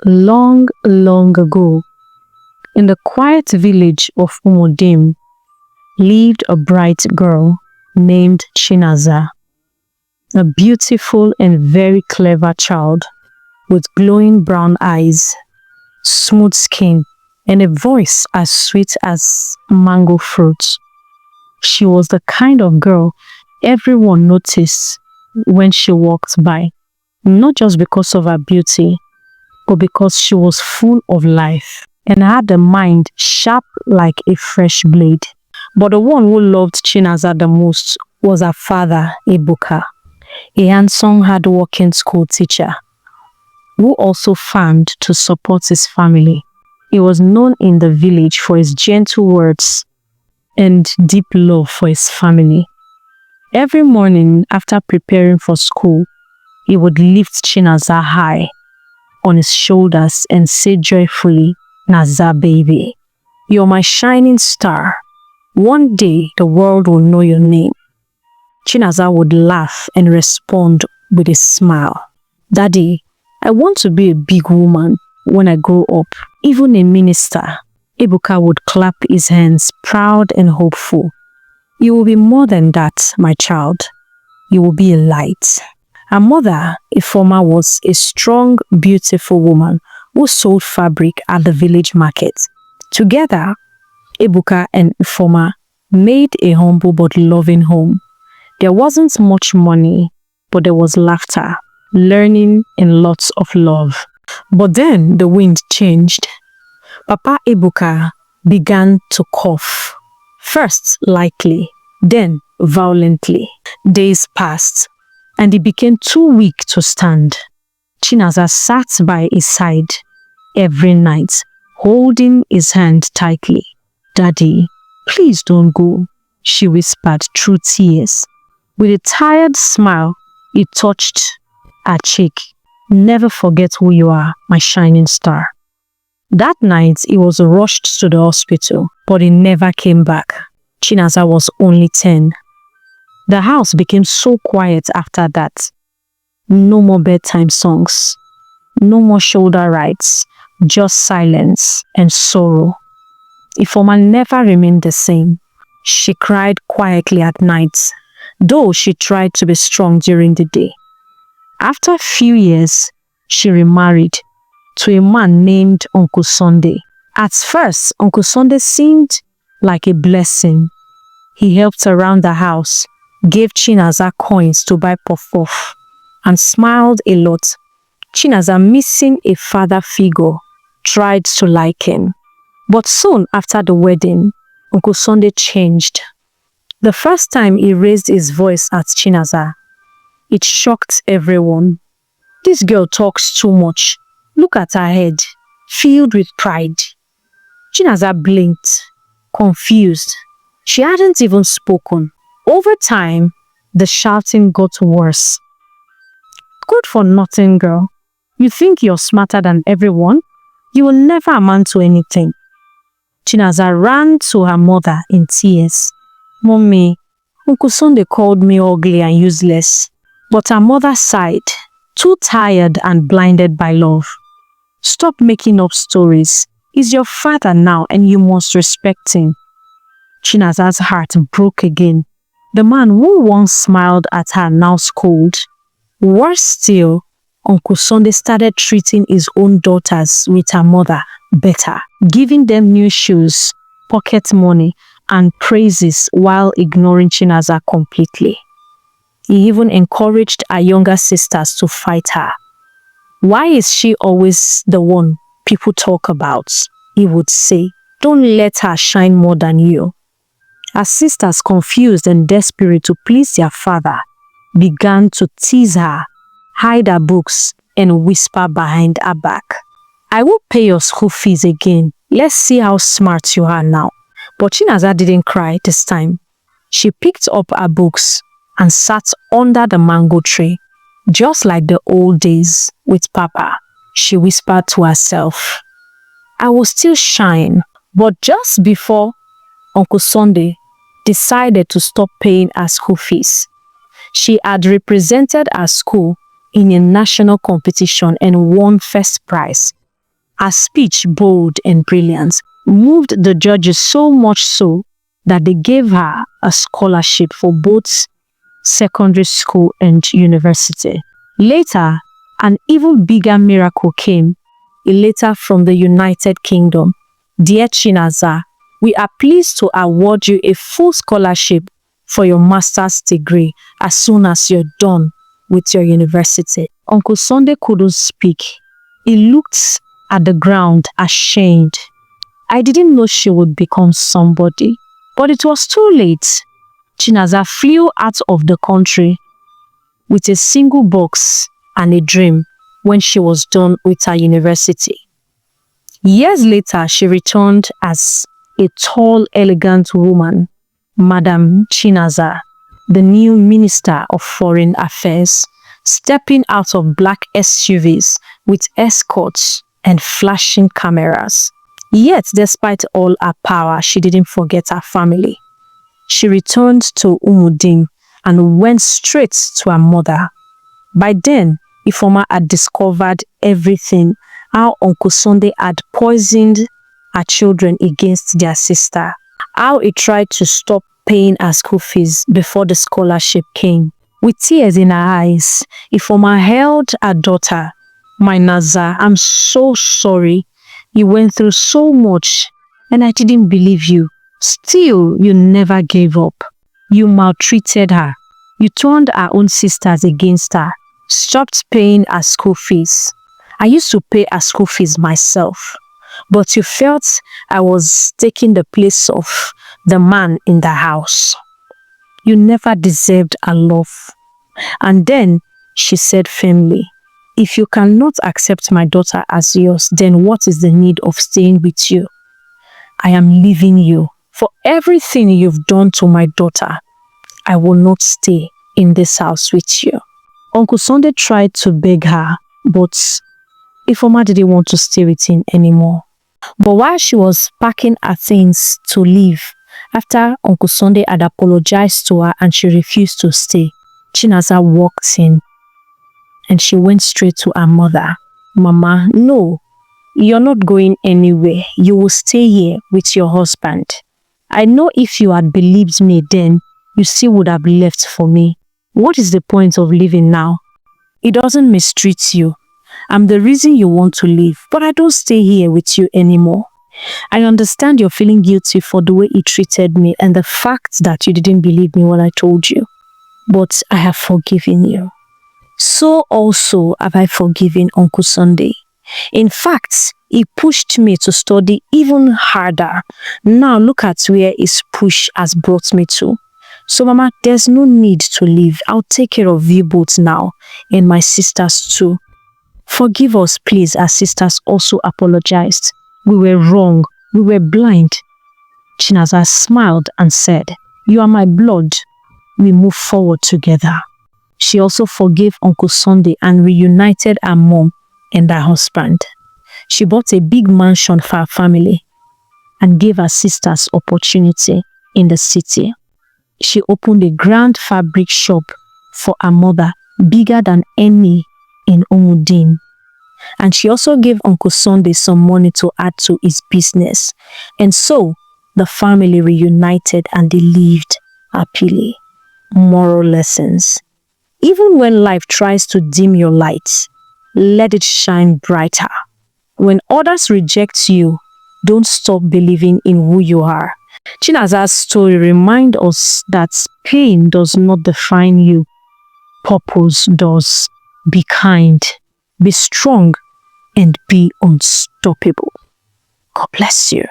long, long ago, in the quiet village of Umudim, lived a bright girl named Chinaza, a beautiful and very clever child with glowing brown eyes, smooth skin, and a voice as sweet as mango fruit. She was the kind of girl everyone noticed when she walked by, not just because of her beauty, but because she was full of life and had a mind sharp like a fresh blade. But the one who loved Chinaza the most was her father, Ebuka, a handsome, hard-working school teacher who also farmed to support his family. He was known in the village for his gentle words and deep love for his family. Every morning after preparing for school, he would lift Chinaza high on his shoulders and say joyfully, "Naza baby, you're my shining star. One day the world will know your name." Chinaza would laugh and respond with a smile, "Daddy, I want to be a big woman when I grow up, even a minister." Ebuka would clap his hands, proud and hopeful. "You will be more than that, my child. You will be a light." Her mother, Ifoma, was a strong, beautiful woman who sold fabric at the village market. Together, Ebuka and Ifoma made a humble but loving home. There wasn't much money, but there was laughter, learning, and lots of love. But then the wind changed. Papa Ebuka began to cough, first lightly, then violently. Days passed, and he became too weak to stand. Chinaza sat by his side every night, holding his hand tightly. "Daddy, please don't go," she whispered through tears. With a tired smile, he touched her cheek. "Never forget who you are, my shining star." That night, he was rushed to the hospital, but he never came back. Chinaza was only 10. The house became so quiet after that. No more bedtime songs, no more shoulder rides, just silence and sorrow. Ifoma never remained the same. She cried quietly at night, though she tried to be strong during the day. After a few years, she remarried to a man named Uncle Sunday. At first, Uncle Sunday seemed like a blessing. He helped around the house, gave Chinaza coins to buy puff-puff, and smiled a lot. Chinaza, missing a father figure, tried to like him. But soon after the wedding, Uncle Sunday changed. The first time he raised his voice at Chinaza, it shocked everyone. "This girl talks too much. Look at her head, filled with pride." Chinaza blinked, confused. She hadn't even spoken. Over time, the shouting got worse. "Good for nothing, girl. You think you're smarter than everyone? You will never amount to anything." Chinaza ran to her mother in tears. "Mommy, Uncle Sunday called me ugly and useless." But her mother sighed, too tired and blinded by love. "Stop making up stories. He's your father now and you must respect him." Chinaza's heart broke again. The man who once smiled at her now scolded. Worse still, Uncle Sunday started treating his own daughters with her mother better, giving them new shoes, pocket money, and praises while ignoring Chinaza completely. He even encouraged her younger sisters to fight her. "Why is she always the one people talk about?" he would say. "Don't let her shine more than you." Her sisters, confused and desperate to please their father, began to tease her, hide her books, and whisper behind her back, "I will pay your school fees again. Let's see how smart you are now." But Chinaza didn't cry this time. She picked up her books and sat under the mango tree, just like the old days with Papa. She whispered to herself, "I will still shine." But just before Uncle Sunday decided to stop paying her school fees, she had represented her school in a national competition and won first prize. Her speech, bold and brilliant, moved the judges so much so that they gave her a scholarship for both secondary school and university. Later, an even bigger miracle came, a letter from the United Kingdom. Dear Chinaza, we are pleased to award you a full scholarship for your master's degree as soon as you're done with your university. Uncle Sunday couldn't speak. He looked at the ground ashamed. I didn't know she would become somebody, but it was too late. Chinaza flew out of the country with a single box and a dream when she was done with her university. Years later, she returned as a tall, elegant woman, Madam Chinaza, the new Minister of Foreign Affairs, stepping out of black SUVs with escorts and flashing cameras. Yet, despite all her power, she didn't forget her family. She returned to Umudim and went straight to her mother. By then, Ifeoma had discovered everything, how Uncle Sunday had poisoned her children against their sister, how he tried to stop paying her school fees before the scholarship came. With tears in her eyes, Ifeoma held her daughter. My Naza, I'm so sorry. You went through so much and I didn't believe you. Still, you never gave up. You maltreated her. You turned her own sisters against her. Stopped paying her school fees. I used to pay her school fees myself. But you felt I was taking the place of the man in the house. You never deserved her love. And then she said firmly, if you cannot accept my daughter as yours, then what is the need of staying with you? I am leaving you. For everything you've done to my daughter, I will not stay in this house with you. Uncle Sunday tried to beg her, but Ifeoma didn't want to stay with him anymore. But while she was packing her things to leave, after Uncle Sunday had apologized to her and she refused to stay, Chinaza walked in and she went straight to her mother. Mama, no, you're not going anywhere. You will stay here with your husband. I know if you had believed me then, you still would have left for me. What is the point of leaving now? It doesn't mistreat you. I'm the reason you want to leave, but I don't stay here with you anymore. I understand you're feeling guilty for the way he treated me and the fact that you didn't believe me when I told you. But I have forgiven you. So also have I forgiven Uncle Sunday. In fact, he pushed me to study even harder. Now look at where his push has brought me to. So Mama, there's no need to leave. I'll take care of you both now and my sisters too. Forgive us, please. Our sisters also apologized. We were wrong. We were blind. Chinaza smiled and said, you are my blood. We move forward together. She also forgave Uncle Sunday and reunited her mom and her husband. She bought a big mansion for her family and gave her sisters opportunity in the city. She opened a grand fabric shop for her mother, bigger than any in Umudim. And she also gave Uncle Sunday some money to add to his business. And so, the family reunited and they lived happily. Moral lessons. Even when life tries to dim your light, let it shine brighter. When others reject you, don't stop believing in who you are. Chinaza's story reminds us that pain does not define you. Purpose does. Be kind, be strong, and be unstoppable. God bless you.